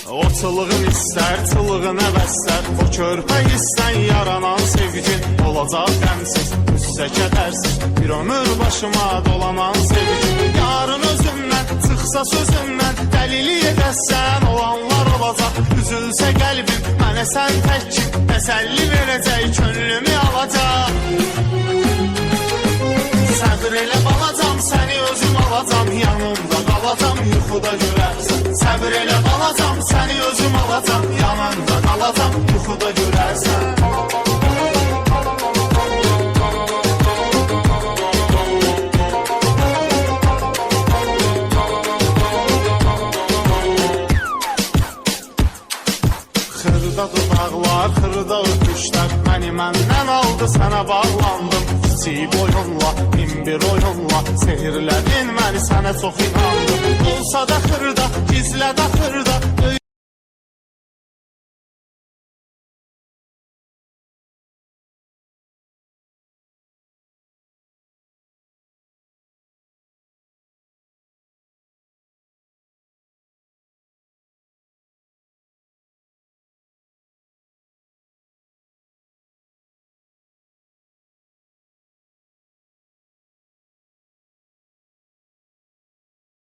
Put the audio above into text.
O çılığın istər, çılığına bəstər. O körpə istən yaranan sevgin olacaq qəmsiz, üstə kədərsiz. Bir ömür başıma dolanan sevgin. Yarın özümdən, çıxsa sözümdən, dəliliy edəsən olanlar olacaq. Üzülsə qəlbim, mənə sən təkkin, təsəlli verəcək, könlümü alacaq. Səbr elə balacam, səni özüm alacam, yanımda qalacam, yuxuda görərsən. Səbr elə balacam, səni özüm alacam, yanımda qalacam, yuxuda görərsən. Xırda dudaqlar, xırda öpüşlər məni məndən aldı, sənə bağlandım. Kiçik boyunla, min bir oyunla sehirlədin məni, sənə çox inandım. Olsa da xırda, gizlədə xırda,